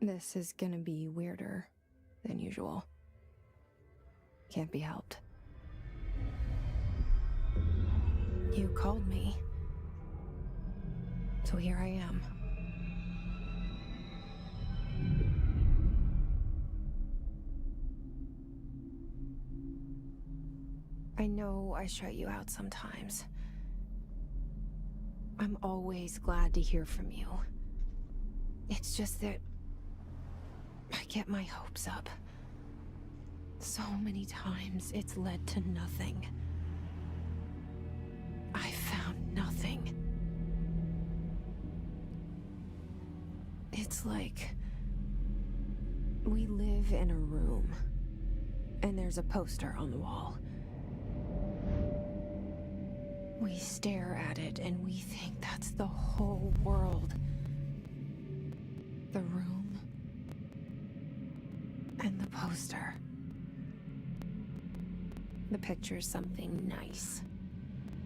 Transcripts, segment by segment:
This is gonna be weirder than usual. Can't be helped. You called me. So here I am. I know I shut you out sometimes. I'm always glad to hear from you. It's just that I get my hopes up. So many times it's led to nothing. I found nothing. It's like we live in a room, and there's a poster on the wall. We stare at it and we think that's the whole world. The room and the poster. The picture's something nice.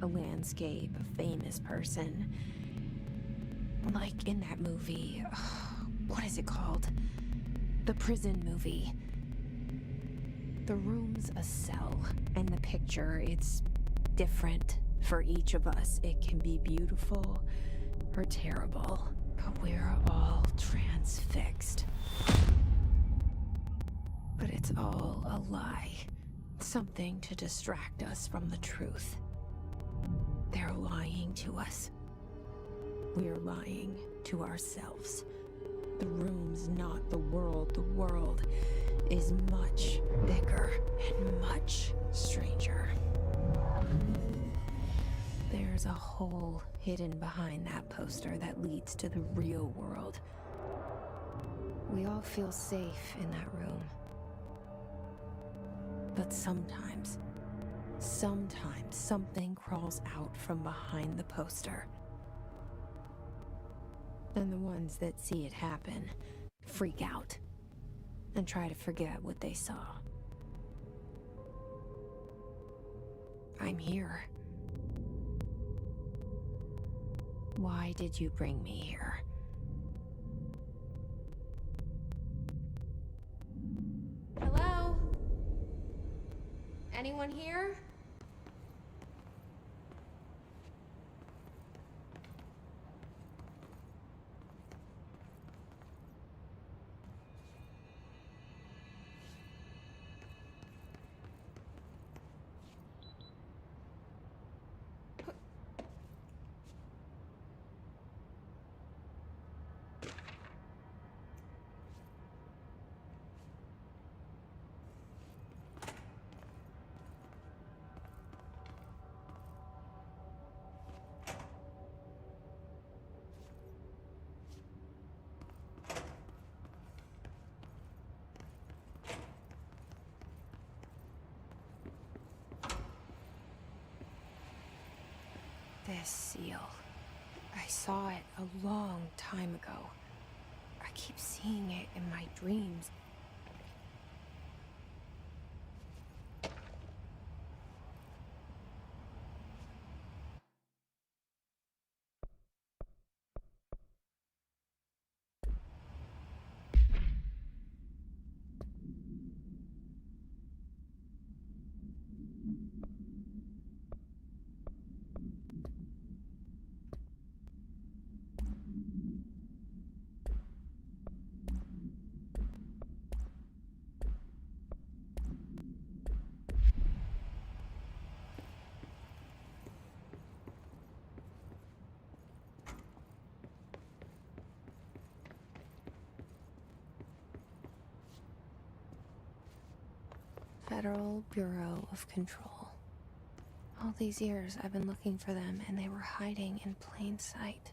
A landscape, a famous person. Like in that movie, what is it called? The prison movie. The room's a cell, and the picture, it's different for each of us. It can be beautiful or terrible, but we're all transfixed. But it's all a lie. Something to distract us from the truth. They're lying to us. We're lying to ourselves. The room's not the world. The world is much bigger and much stranger. There's a hole hidden behind that poster that leads to the real world. We all feel safe in that room. But sometimes something crawls out from behind the poster. And the ones that see it happen freak out and try to forget what they saw. I'm here. Why did you bring me here? Hello? Anyone here? This seal. I saw it a long time ago. I keep seeing it in my dreams. Federal Bureau of Control. All these years I've been looking for them, and they were hiding in plain sight.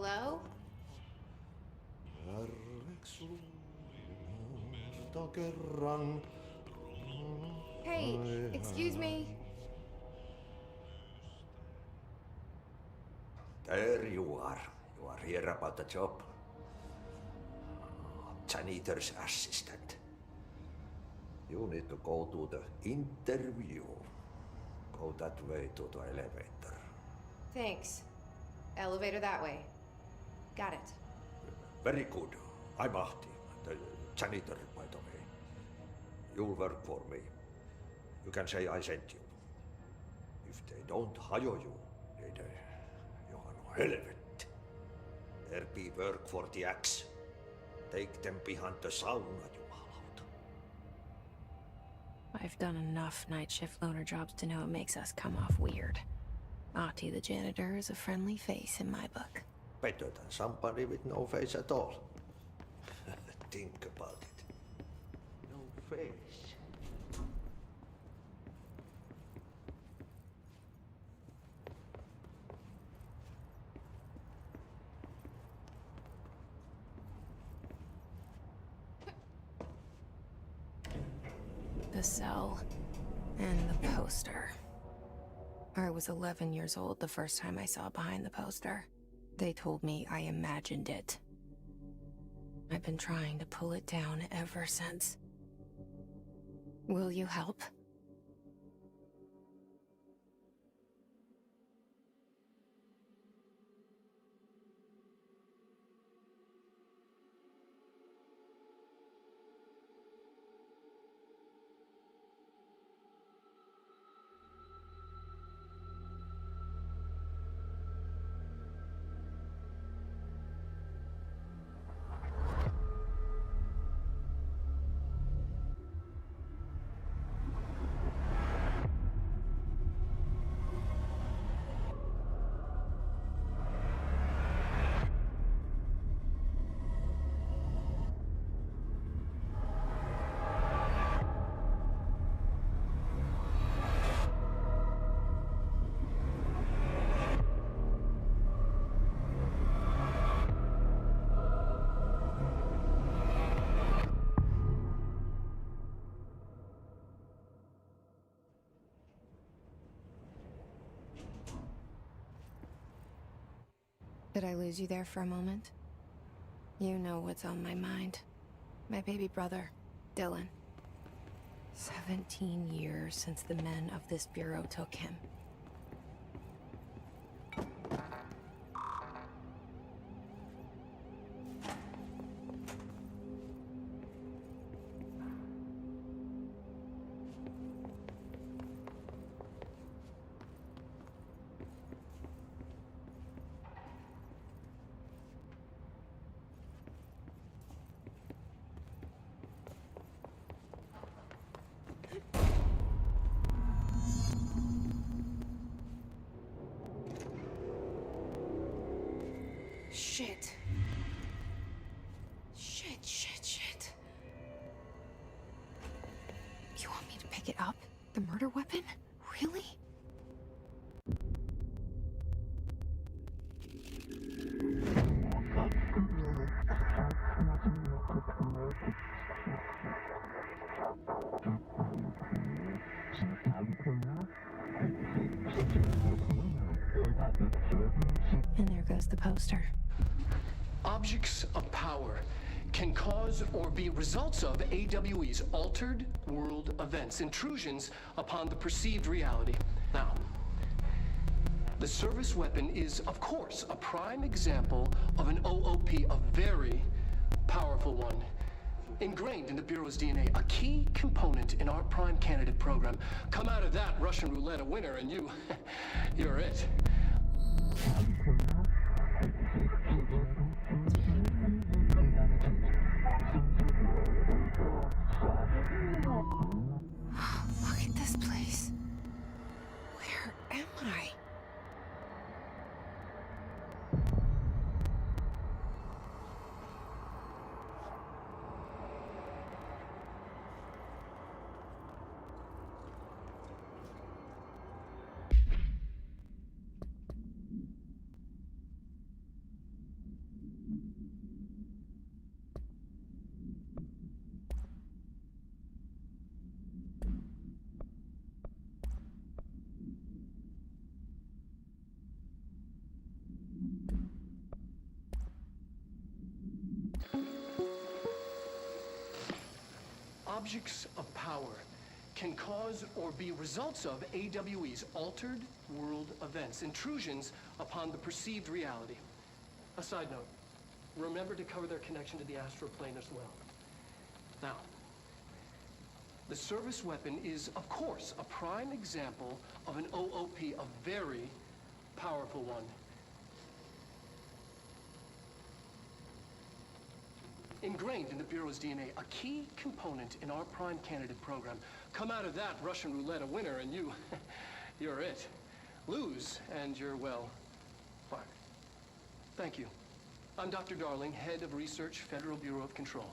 Hello? Hey, excuse me. There you are. You are here about the job. Janitor's assistant. You need to go to the interview. Go that way to the elevator. Thanks. Elevator that way. Got it. Very good. I'm Ahti, the janitor, by the way. You'll work for me. You can say I sent you. If they don't hire you, they you are no helvet. There be work for the axe. Take them behind the sauna, jumalauta. I've done enough night shift loner jobs to know it makes us come off weird. Ahti the janitor is a friendly face in my book. Better than somebody with no face at all. Think about it. No face. The cell and the poster. I was 11 years old the first time I saw behind the poster. They told me I imagined it. I've been trying to pull it down ever since. Will you help? Did I lose you there for a moment? You know what's on my mind. My baby brother, Dylan. 17 years since the men of this bureau took him. Shit. Shit. You want me to pick it up? The murder weapon? Really? And there goes the poster. Objects of power can cause or be results of AWE's altered world events, intrusions upon the perceived reality. Now, the service weapon is, of course, a prime example of an OOP, a very powerful one, ingrained in the Bureau's DNA, a key component in our prime candidate program. Come out of that Russian roulette a winner and you're it. Look at this place. Where am I? objects of power can cause or be results of AWE's altered world events, intrusions upon the perceived reality. A side note, remember to cover their connection to the astral plane as well. Now, the service weapon is, of course, a prime example of an OOP, a very powerful one. Ingrained in the Bureau's DNA, a key component in our prime candidate program. Come out of that Russian roulette a winner and you're it. Lose and you're, well, fired. Thank you. I'm Dr. Darling, Head of Research, Federal Bureau of Control.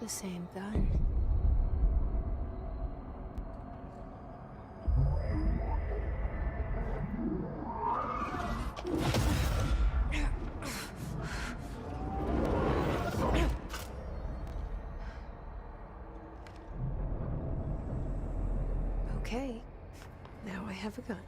The same gun. Okay, now I have a gun.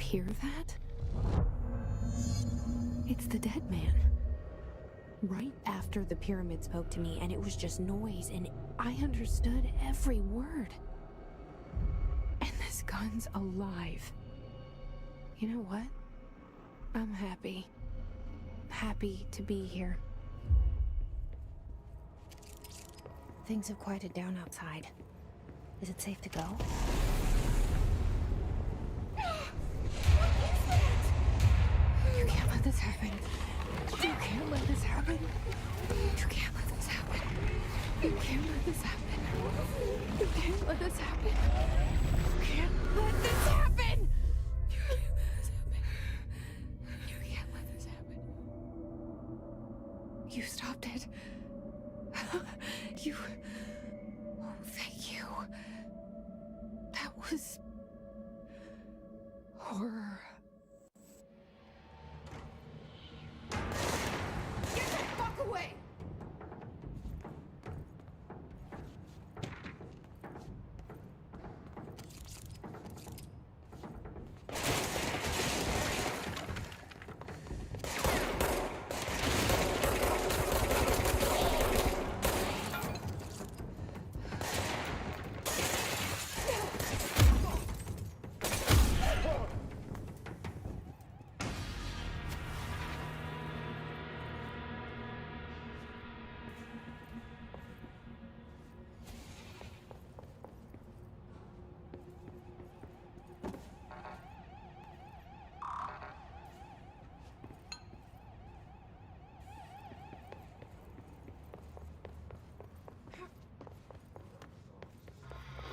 hear that? It's the dead man. Right after the pyramid spoke to me, and it was just noise, and I understood every word. And this gun's alive. You know what? I'm happy. Happy to be here. Things have quieted down outside. Is it safe to go? You can't let this happen. You can't let this happen. You can't let this happen. You can't let this happen. You can't let this happen. You can't let this happen. You can't let this happen. You can't let this happen. You stopped it. You... Oh, thank you. That was... horror. Get that fuck away!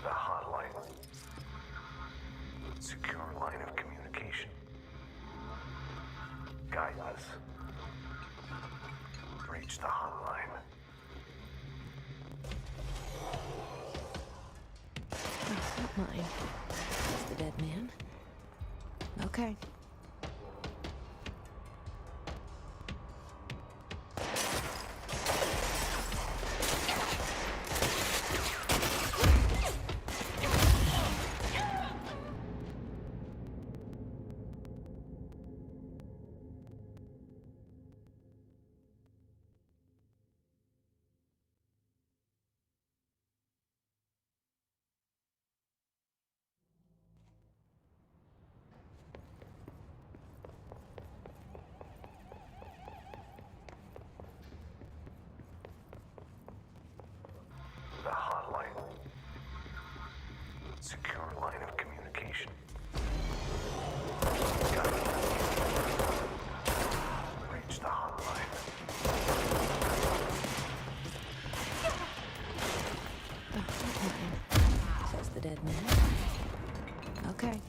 The hotline. Secure line of communication. Guide us. Reach the hotline. Hotline. It's the dead man. Okay. The hotline. Secure line of communication. Guide us. Reach the hotline. The hotline. Says the dead man. Okay.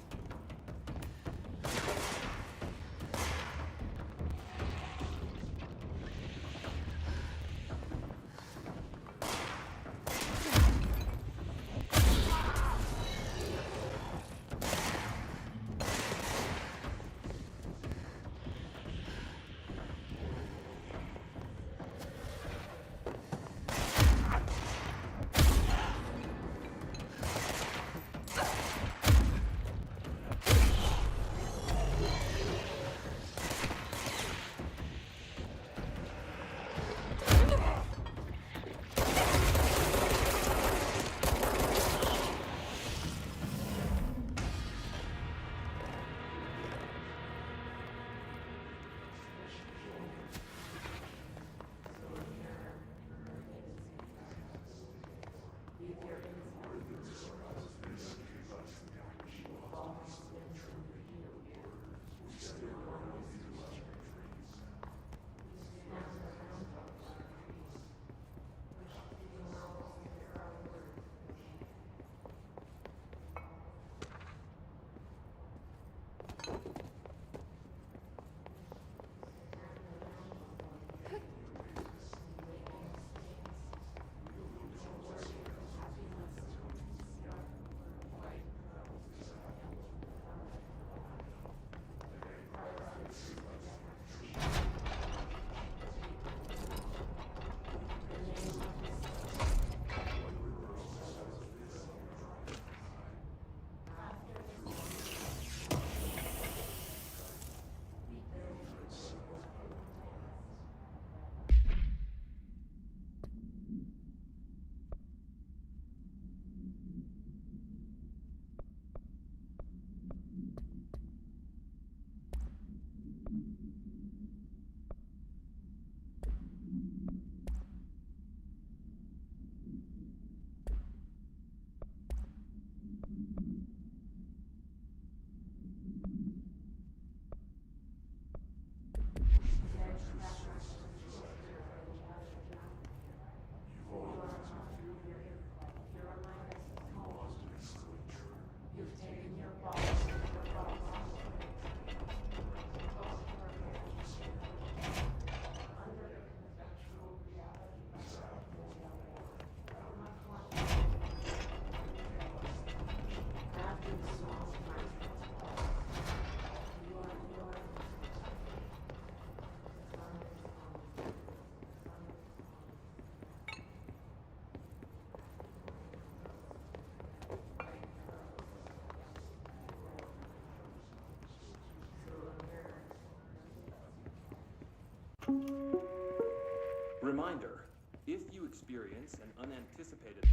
experience an unanticipated...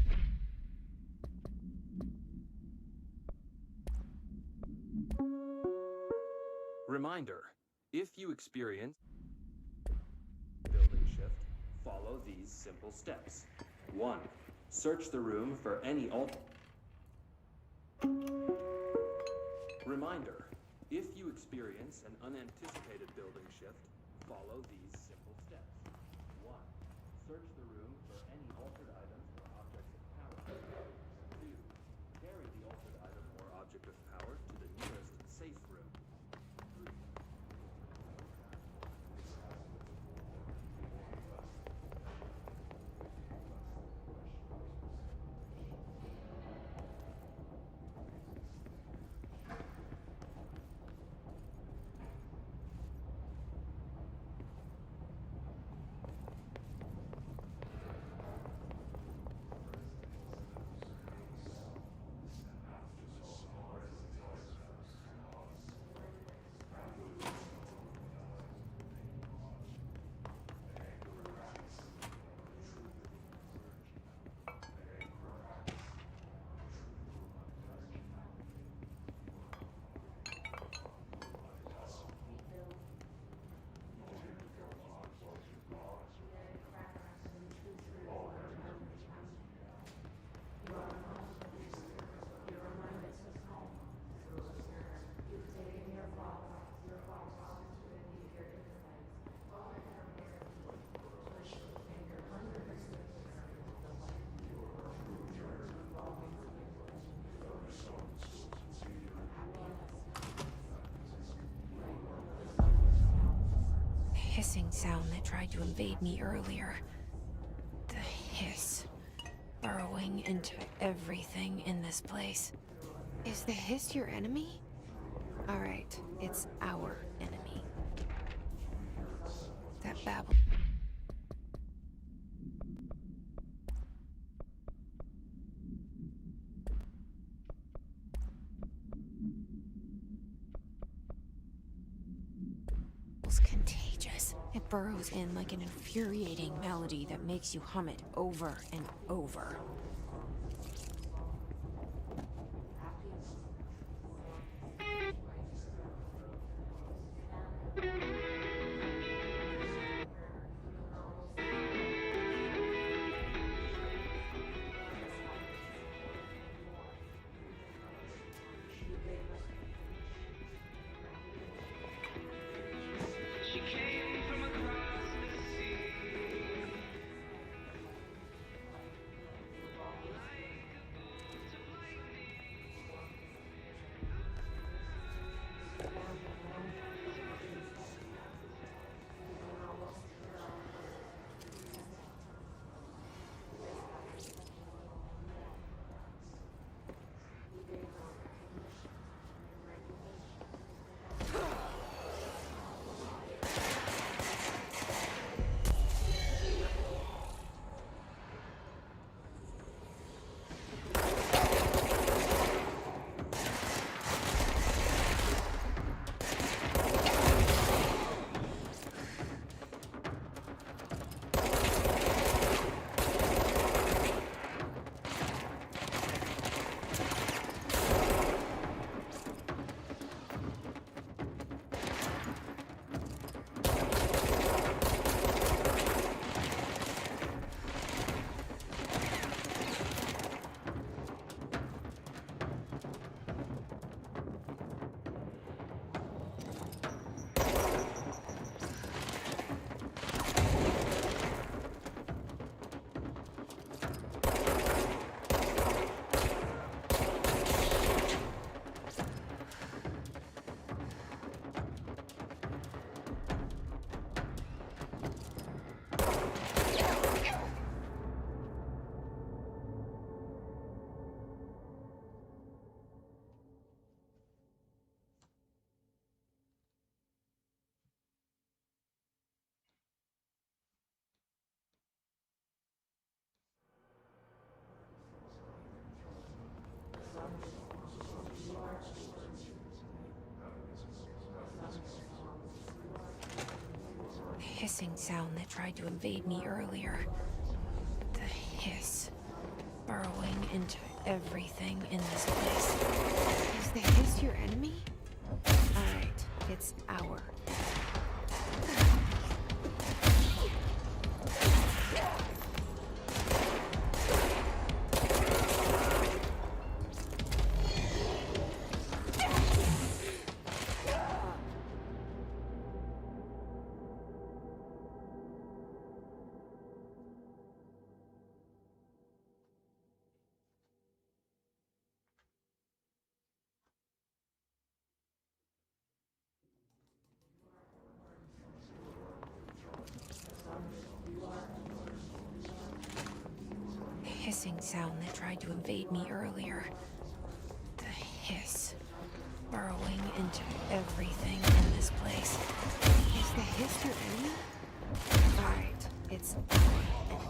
Reminder, if you experience building shift, follow these simple steps. 1. Search the room for any Reminder, if you experience an unanticipated building shift, follow these simple steps. 1. Search the room for any altered items or objects of power. 2. Carry the altered item or object of power to the nearest safe room. 3. Hissing sound that tried to invade me earlier. The hiss. Burrowing into everything in this place. Is the hiss your enemy? Alright, it's our enemy. That babble. It's contagious. It burrows in like an infuriating melody that makes you hum it over and over. hissing sound that tried to invade me earlier. The hiss burrowing into everything in this place. Is the hiss your enemy? Alright, it's our. Hissing sound that tried to invade me earlier. The hiss burrowing into everything in this place. Is the hiss your enemy? Alright, it's our enemy.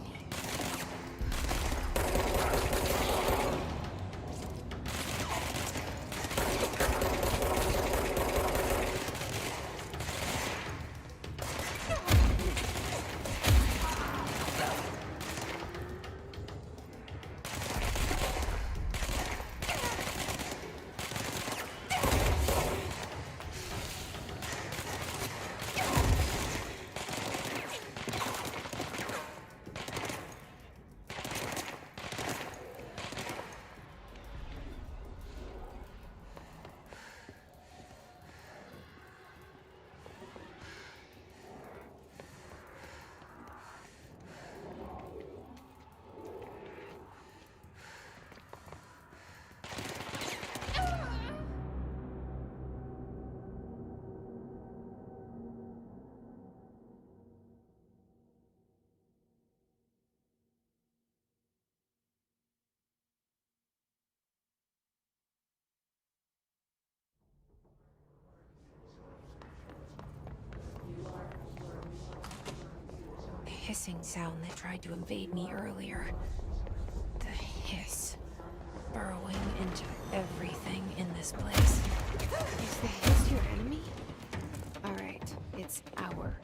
Hissing sound that tried to invade me earlier. The hiss burrowing into everything in this place. Is the hiss your enemy? Alright, it's our.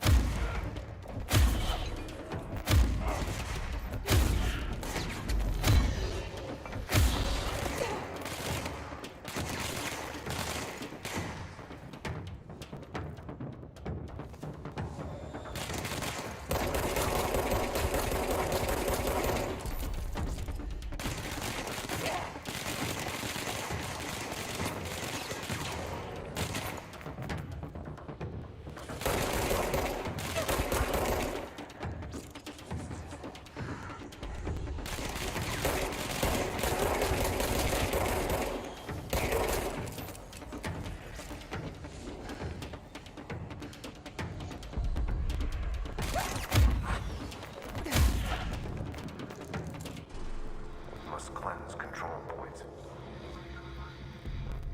Must cleanse control points.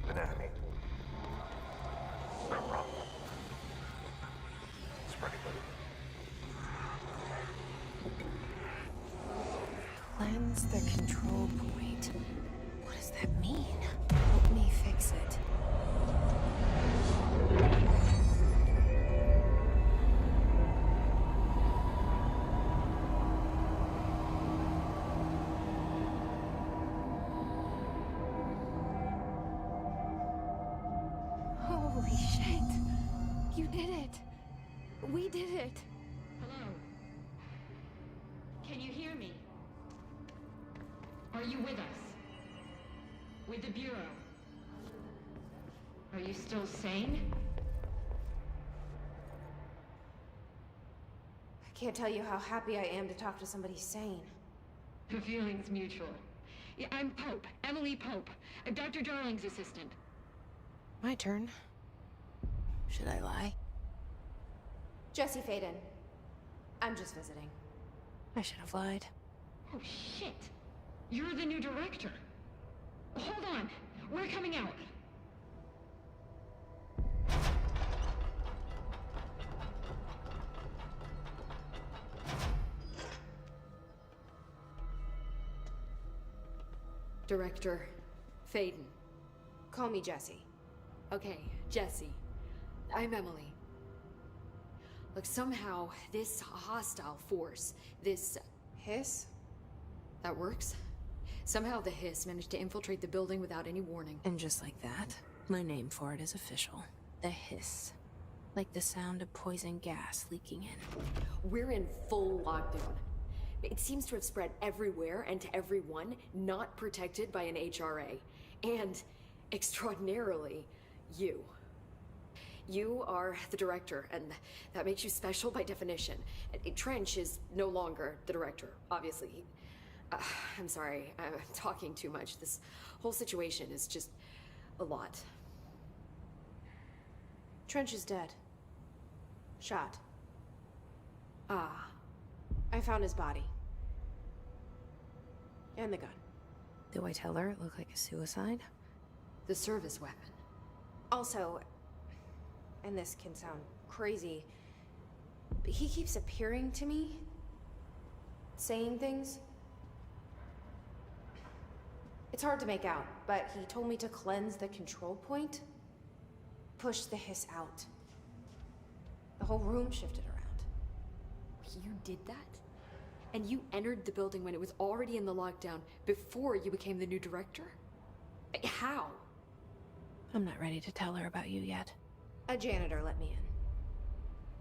An enemy. Corrupt. Spreading. Cleanse the control point. What does that mean? Help me fix it. Holy shit! You did it! We did it! Hello? Can you hear me? Are you with us? With the Bureau? Are you still sane? I can't tell you how happy I am to talk to somebody sane. The feeling's mutual. Yeah, I'm Pope, Emily Pope, Dr. Darling's assistant. My turn. Should I lie? Jesse Faden. I'm just visiting. I should have lied. Oh, shit. You're the new director. Hold on. We're coming out. Director Faden. Call me Jesse. Okay, Jesse. I'm Emily. Look, somehow, this hostile force, this... Hiss? That works. Somehow the hiss managed to infiltrate the building without any warning. And just like that, my name for it is official. The hiss. Like the sound of poison gas leaking in. We're in full lockdown. It seems to have spread everywhere and to everyone not protected by an HRA. And, extraordinarily, you. You are the director, and that makes you special by definition. Trench is no longer the director, obviously. I'm sorry, I'm talking too much. This whole situation is just a lot. Trench is dead. Shot. Ah. I found his body. And the gun. Do I tell her it looked like a suicide? The service weapon. Also, and this can sound crazy, but he keeps appearing to me, saying things. It's hard to make out, but he told me to cleanse the control point, push the hiss out. The whole room shifted around. You did that? And you entered the building when it was already in the lockdown before you became the new director? How? I'm not ready to tell her about you yet. A janitor let me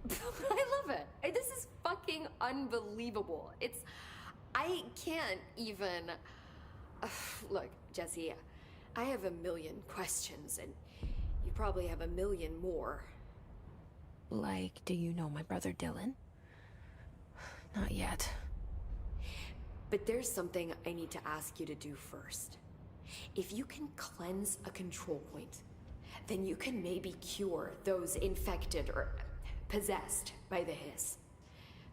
in. I love it. This is fucking unbelievable. I can't even... Look, Jesse, I have a million questions, and you probably have a million more. Like, do you know my brother Dylan? Not yet. But there's something I need to ask you to do first. If you can cleanse a control point, then you can maybe cure those infected or possessed by the hiss.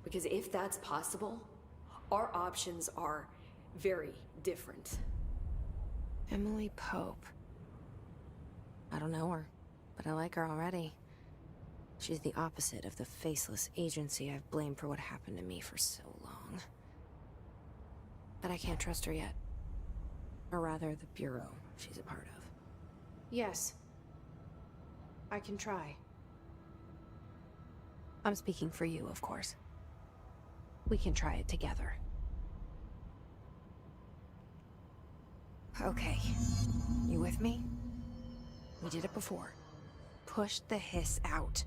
Because if that's possible, our options are very different. Emily Pope. I don't know her, but I like her already. She's the opposite of the faceless agency I've blamed for what happened to me for so long. But I can't trust her yet. Or rather, the bureau she's a part of. Yes. I can try. I'm speaking for you, of course. We can try it together. Okay. You with me? We did it before. Push the hiss out.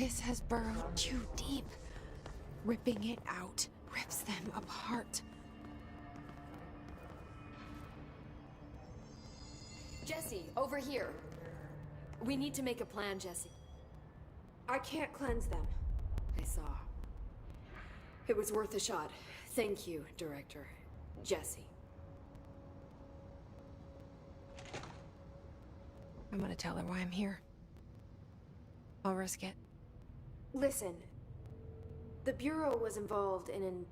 hiss has burrowed too deep. Ripping it out rips them apart. Jesse, over here. We need to make a plan, Jesse. I can't cleanse them. I saw. It was worth a shot. Thank you, Director. Jesse. I'm gonna tell her why I'm here. I'll risk it. Listen, the Bureau was involved in an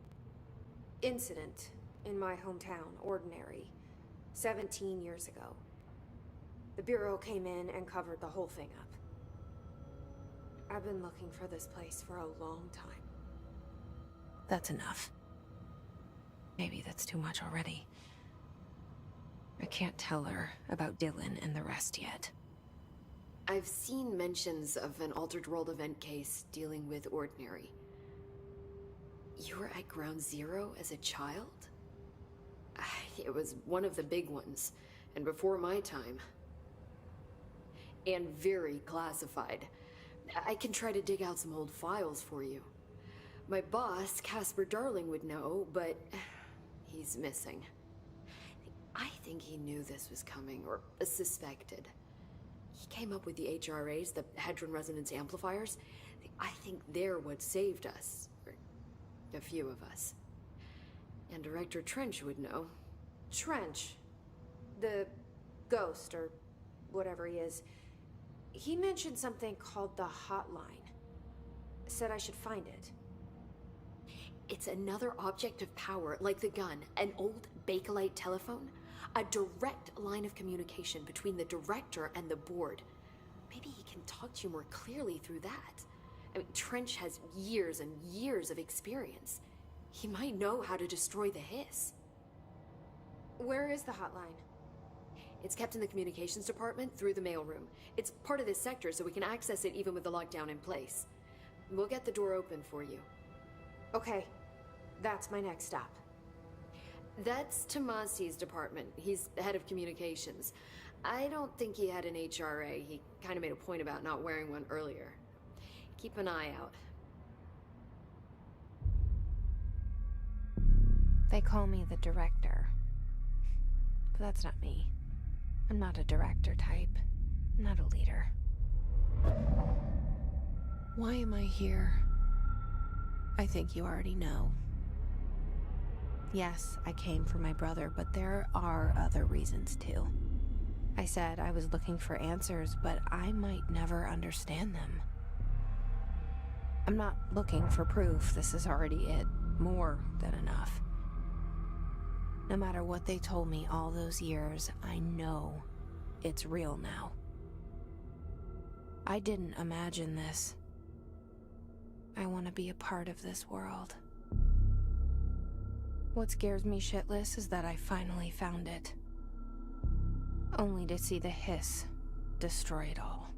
incident in my hometown, Ordinary, 17 years ago. The Bureau came in and covered the whole thing up. I've been looking for this place for a long time. That's enough. Maybe that's too much already. I can't tell her about Dylan and the rest yet. I've seen mentions of an Altered World event case dealing with Ordinary. You were at Ground Zero as a child? It was one of the big ones, and before my time. And very classified. I can try to dig out some old files for you. My boss, Casper Darling, would know, but he's missing. I think he knew this was coming, or suspected. He came up with the HRAs, the Hadron Resonance Amplifiers. I think they're what saved us. Or a few of us. And Director Trench would know. Trench, the ghost, or whatever he is, he mentioned something called the Hotline. Said I should find it. It's another object of power, like the gun, an old Bakelite telephone. A direct line of communication between the director and the board. Maybe he can talk to you more clearly through that. I mean, Trench has years and years of experience. He might know how to destroy the hiss. Where is the hotline? It's kept in the communications department through the mailroom. It's part of this sector, so we can access it even with the lockdown in place. We'll get the door open for you. Okay, that's my next stop. That's Tomasi's department. He's head of communications. I don't think he had an HRA. He kind of made a point about not wearing one earlier. Keep an eye out. They call me the director. But that's not me. I'm not a director type. I'm not a leader. Why am I here? I think you already know. Yes, I came for my brother, but there are other reasons too. I said I was looking for answers, but I might never understand them. I'm not looking for proof. This is already it. More than enough. No matter what they told me all those years, I know it's real now. I didn't imagine this. I want to be a part of this world. What scares me shitless is that I finally found it. Only to see the hiss destroy it all.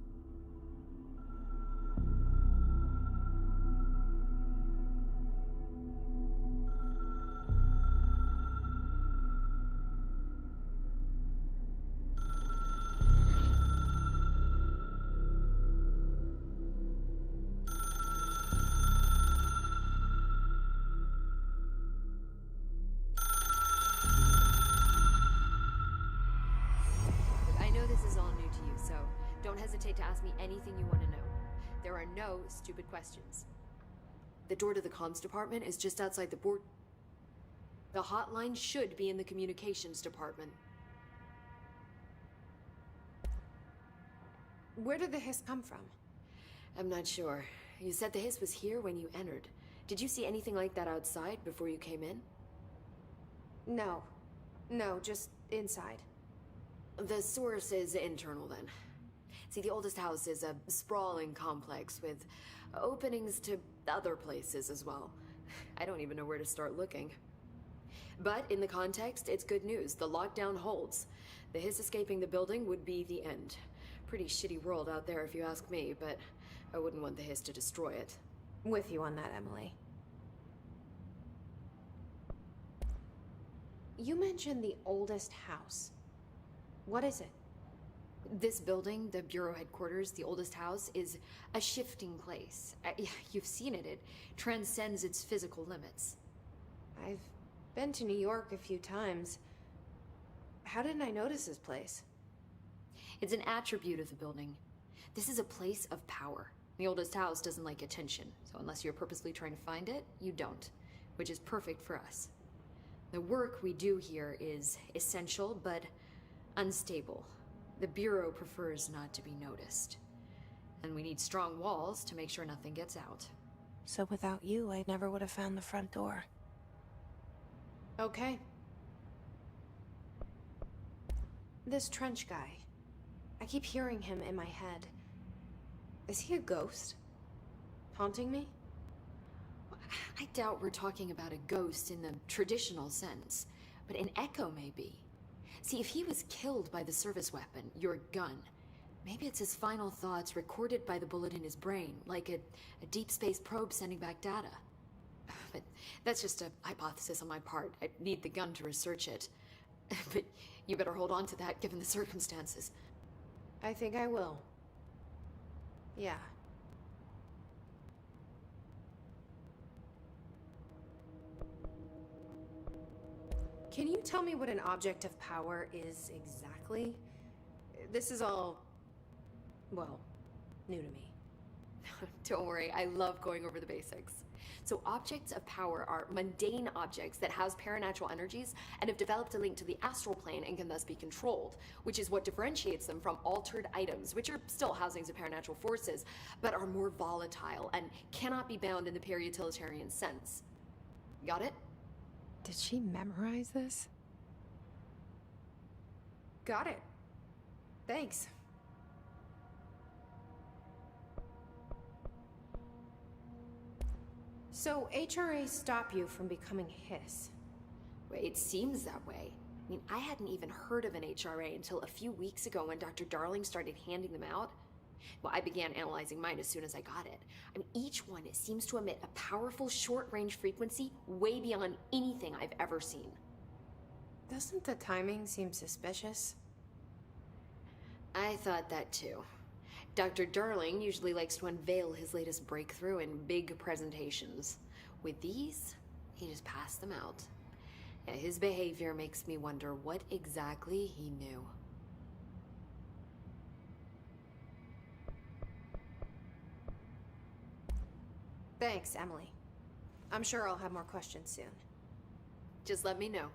To ask me anything you want to know. There are no stupid questions. The door to the comms department is just outside the board. The hotline should be in the communications department. Where did the hiss come from? I'm not sure. You said the hiss was here when you entered. Did you see anything like that outside before you came in? No. No, just inside. The source is internal then. See, the oldest house is a sprawling complex with openings to other places as well. I don't even know where to start looking. But in the context, it's good news. The lockdown holds. The hiss escaping the building would be the end. Pretty shitty world out there if you ask me, but I wouldn't want the hiss to destroy it. With you on that, Emily. You mentioned the oldest house. What is it? This building, the Bureau headquarters, the oldest house, is a shifting place. You've seen it. It transcends its physical limits. I've been to New York a few times. How didn't I notice this place? It's an attribute of the building. This is a place of power. The oldest house doesn't like attention, so unless you're purposely trying to find it, you don't, which is perfect for us. The work we do here is essential, but unstable. The Bureau prefers not to be noticed. And we need strong walls to make sure nothing gets out. So without you, I never would have found the front door. Okay. This Trench guy. I keep hearing him in my head. Is he a ghost? Haunting me? I doubt we're talking about a ghost in the traditional sense, but an echo maybe. See, if he was killed by the service weapon, your gun, maybe it's his final thoughts recorded by the bullet in his brain, like a deep space probe sending back data. But that's just a hypothesis on my part. I'd need the gun to research it. But you better hold on to that given the circumstances. I think I will. Yeah. Can you tell me what an object of power is exactly? This is all, well, new to me. Don't worry, I love going over the basics. So objects of power are mundane objects that house paranatural energies and have developed a link to the astral plane and can thus be controlled, which is what differentiates them from altered items, which are still housings of paranatural forces, but are more volatile and cannot be bound in the peri-utilitarian sense. Got it? Did she memorize this? Got it. Thanks. So, HRA stop you from becoming Hiss? Well, it seems that way. I mean, I hadn't even heard of an HRA until a few weeks ago when Dr. Darling started handing them out. Well, I began analyzing mine as soon as I got it. I mean, each one seems to emit a powerful short-range frequency way beyond anything I've ever seen. Doesn't the timing seem suspicious? I thought that too. Dr. Darling usually likes to unveil his latest breakthrough in big presentations. With these, he just passed them out. Yeah, his behavior makes me wonder what exactly he knew. Thanks, Emily. I'm sure I'll have more questions soon. Just let me know.